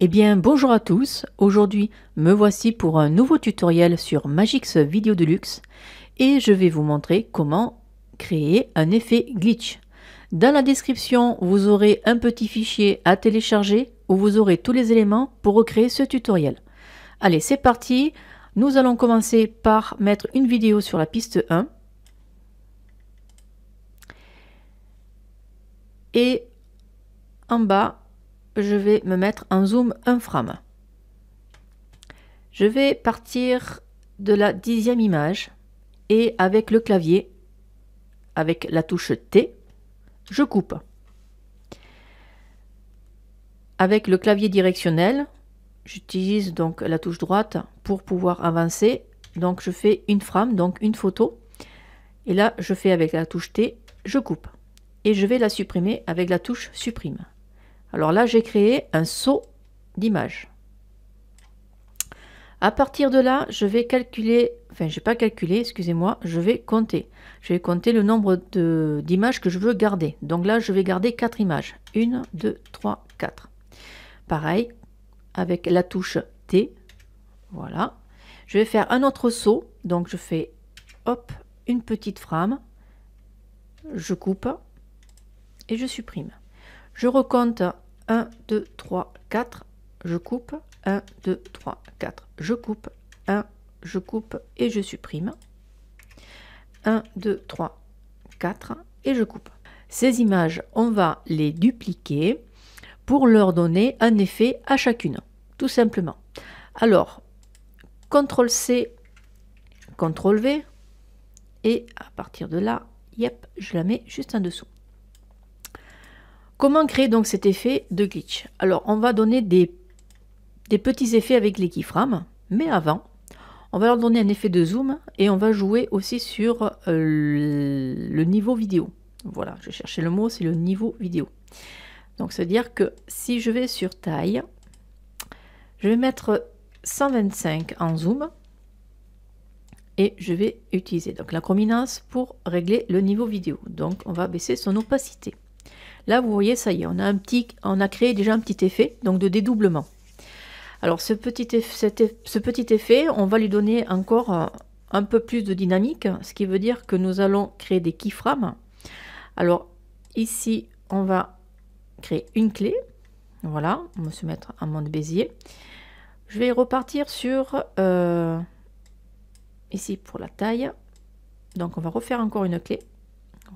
Eh bien, bonjour à tous. Aujourd'hui, me voici pour un nouveau tutoriel sur Magix Video Deluxe et je vais vous montrer comment créer un effet glitch. Dans la description, vous aurez un petit fichier à télécharger où vous aurez tous les éléments pour recréer ce tutoriel. Allez, c'est parti. Nous allons commencer par mettre une vidéo sur la piste 1. Et en bas, je vais me mettre en zoom 1 frame. Je vais partir de la 10e image et avec le clavier, avec la touche T, je coupe. Avec le clavier directionnel, j'utilise donc la touche droite pour pouvoir avancer. Donc je fais une frame, donc une photo. Et là, je fais avec la touche T, je coupe. Et je vais la supprimer avec la touche supprime. Alors là, j'ai créé un saut d'image. À partir de là, je vais calculer, enfin, je n'ai pas calculé, excusez-moi, je vais compter. Je vais compter le nombre d'images que je veux garder. Donc là, je vais garder 4 images. 1, 2, 3, 4. Pareil, avec la touche T. Voilà. Je vais faire un autre saut. Donc je fais, hop, une petite frame. Je coupe et je supprime. Je recompte 1, 2, 3, 4. Je coupe. 1, 2, 3, 4. Je coupe. 1, je coupe et je supprime. 1, 2, 3, 4 et je coupe. Ces images, on va les dupliquer pour leur donner un effet à chacune, tout simplement. Alors, CTRL-C, CTRL-V et à partir de là, yep, je la mets juste en dessous. Comment créer donc cet effet de glitch? Alors, on va donner des petits effets avec les keyframes, mais avant, on va leur donner un effet de zoom et on va jouer aussi sur le niveau vidéo. Voilà, je cherchais le mot, c'est le niveau vidéo. Donc, c'est-à-dire que si je vais sur taille, je vais mettre 125 en zoom et je vais utiliser donc la chrominance pour régler le niveau vidéo. Donc, on va baisser son opacité. Là, vous voyez, ça y est, on a créé déjà un petit effet donc de dédoublement. Alors ce petit effet, on va lui donner encore un peu plus de dynamique, ce qui veut dire que nous allons créer des keyframes. Alors ici, on va créer une clé. Voilà, on va se mettre en mode Bézier. Je vais repartir sur ici pour la taille. Donc on va refaire encore une clé.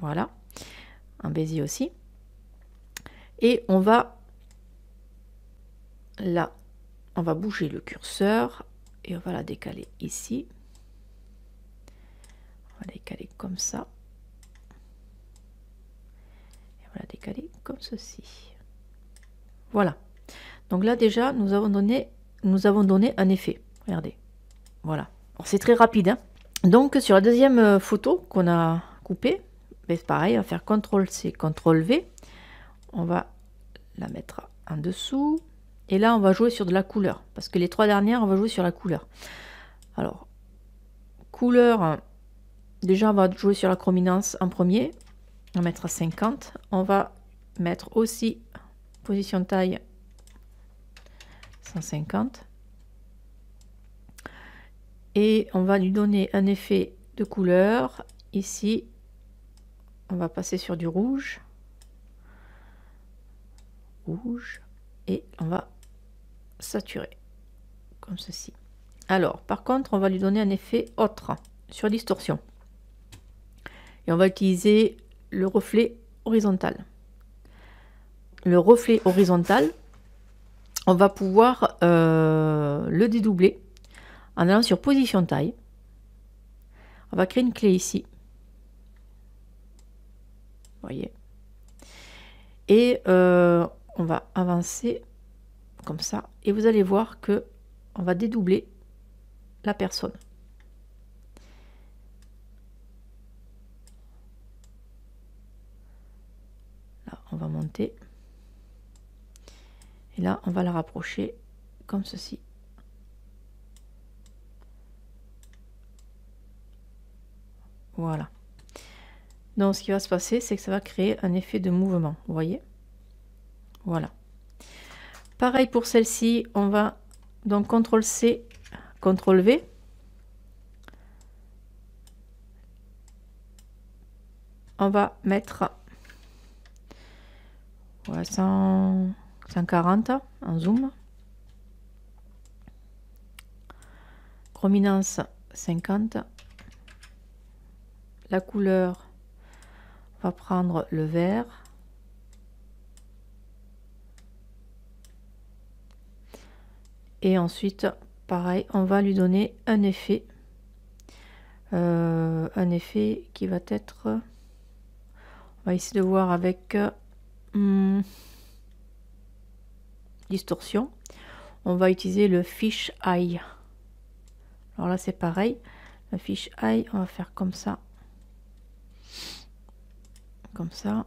Voilà, un Bézier aussi. Et on va là. On va bouger le curseur et on va la décaler ici. On va la décaler comme ça. Et on va la décaler comme ceci. Voilà. Donc là déjà, nous avons donné un effet. Regardez. Voilà. C'est très rapide. Hein. Donc sur la deuxième photo qu'on a coupée, c'est pareil, on va faire CTRL-C, CTRL-V. On va la mettre en dessous. Et là, on va jouer sur de la couleur. Parce que les 3 dernières, on va jouer sur la couleur. Alors, couleur, déjà, on va jouer sur la chrominance en premier. On va mettre à 50. On va mettre aussi position de taille 150. Et on va lui donner un effet de couleur. Ici, on va passer sur du rouge. Rouge. Et on va saturer comme ceci. Alors par contre on va lui donner un effet autre sur distorsion et on va utiliser le reflet horizontal. Le reflet horizontal, on va pouvoir le dédoubler en allant sur position taille. On va créer une clé ici, voyez, et on va avancer comme ça et vous allez voir que on va dédoubler la personne. Là, on va monter et là on va la rapprocher comme ceci. Voilà. Donc ce qui va se passer, c'est que ça va créer un effet de mouvement, vous voyez. Voilà. Pareil pour celle-ci, on va donc CTRL C, CTRL V. On va mettre 140 en zoom. Chrominance 50. La couleur, on va prendre le vert. Et ensuite, pareil, on va lui donner un effet. Un effet qui va être... On va essayer de voir avec distorsion. On va utiliser le fish eye. Alors là, c'est pareil. Le fish eye, on va faire comme ça. Comme ça.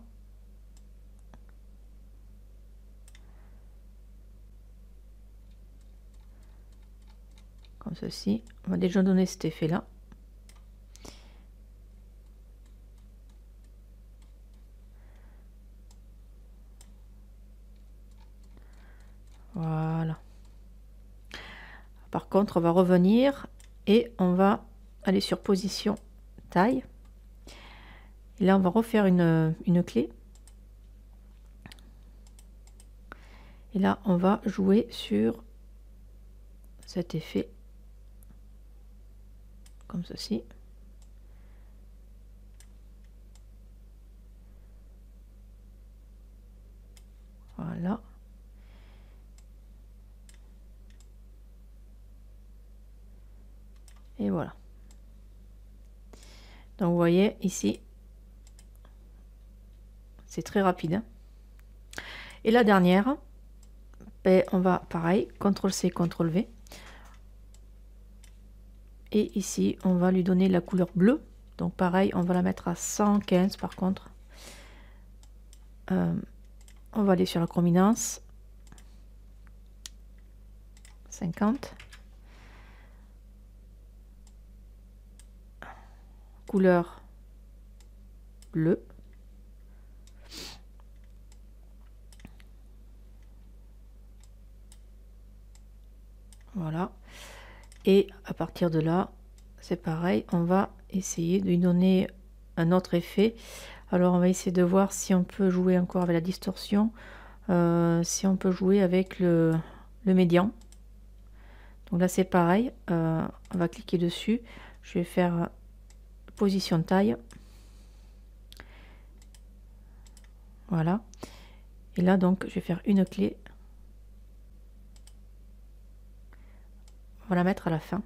Comme ceci. On va déjà donner cet effet-là. Voilà. Par contre, on va revenir et on va aller sur position taille. Et là, on va refaire une clé. Et là, on va jouer sur cet effet. Comme ceci. Voilà. Et voilà. Donc vous voyez ici, c'est très rapide. Et la dernière, ben, on va pareil, CTRL C, CTRL V. Et ici, on va lui donner la couleur bleue. Donc pareil, on va la mettre à 115 par contre. On va aller sur la chrominance. 50. Couleur bleue. Voilà. Et à partir de là, c'est pareil, on va essayer de lui donner un autre effet. Alors on va essayer de voir si on peut jouer encore avec la distorsion, si on peut jouer avec le médian. Donc là c'est pareil, on va cliquer dessus, je vais faire position taille. Voilà. Et là donc je vais faire une clé. On va la mettre à la fin.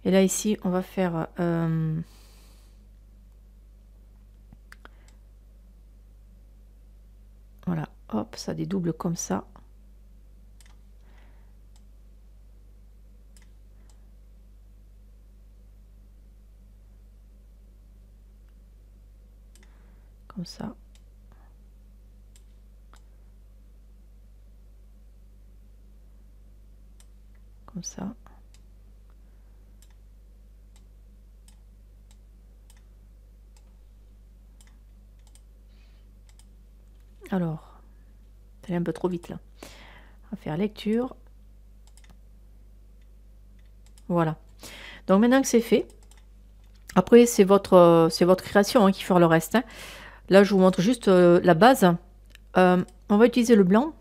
Et là ici on va faire voilà, hop, ça dédouble comme ça. Comme ça. Comme ça. Alors, c'est un peu trop vite là. On va faire lecture. Voilà. Donc maintenant que c'est fait, après c'est votre création hein, qui fera le reste. Hein. Là, je vous montre juste la base. On va utiliser le blanc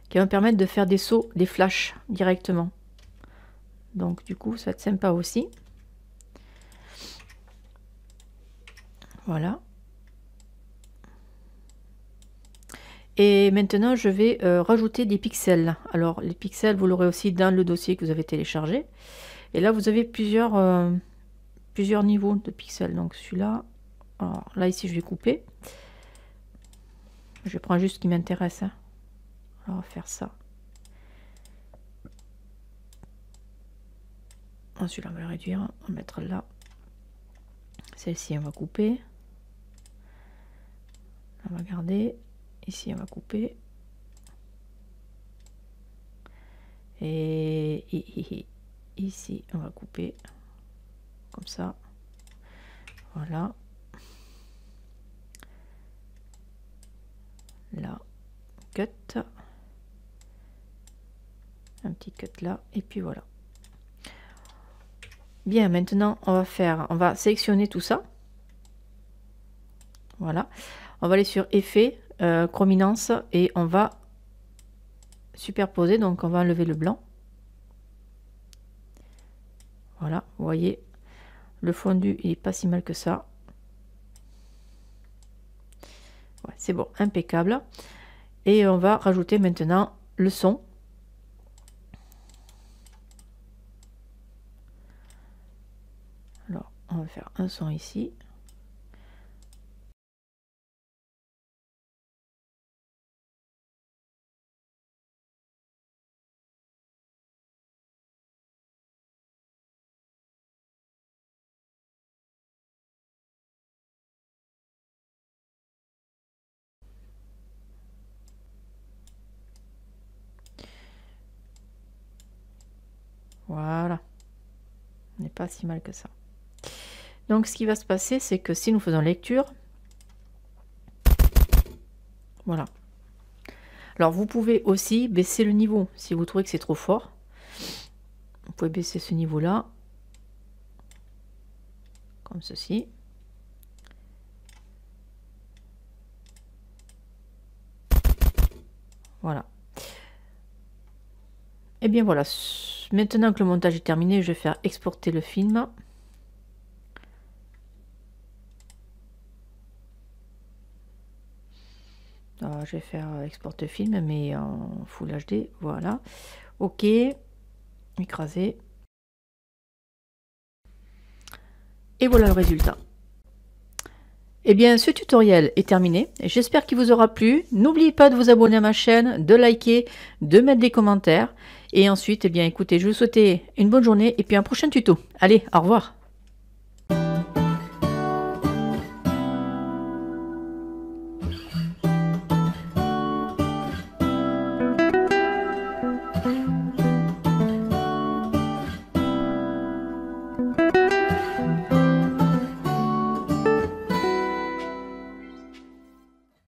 qui va me permettre de faire des sauts, des flashs directement. Donc du coup, ça va être sympa aussi. Voilà. Et maintenant, je vais rajouter des pixels. Alors, les pixels, vous l'aurez aussi dans le dossier que vous avez téléchargé. Et là, vous avez plusieurs niveaux de pixels. Donc, celui-là, alors là, ici, je vais couper. Je prends juste ce qui m'intéresse. Hein. On va faire ça. Ensuite, on va le réduire. On va mettre là. Celle-ci, on va couper. On va garder. Ici, on va couper. Et ici, on va couper. Comme ça. Voilà. Là. cut. Un petit cut là, et puis voilà. Bien, maintenant, on va sélectionner tout ça. Voilà. On va aller sur Effet, Chrominance, et on va superposer. Donc, on va enlever le blanc. Voilà, vous voyez, le fondu, il n'est pas si mal que ça. Ouais, c'est bon, impeccable. Et on va rajouter maintenant le son. Alors, on va faire un son ici. Voilà. On n'est pas si mal que ça. Donc, ce qui va se passer, c'est que si nous faisons lecture, voilà. Alors, vous pouvez aussi baisser le niveau. Si vous trouvez que c'est trop fort, vous pouvez baisser ce niveau-là, comme ceci. Voilà. Et bien voilà. Maintenant que le montage est terminé, je vais faire exporter le film. Alors, je vais faire exporter film, mais en Full HD. Voilà. OK. Écraser. Et voilà le résultat. Eh bien, ce tutoriel est terminé. J'espère qu'il vous aura plu. N'oubliez pas de vous abonner à ma chaîne, de liker, de mettre des commentaires. Et ensuite, eh bien, écoutez, je vous souhaite une bonne journée et puis un prochain tuto. Allez, au revoir.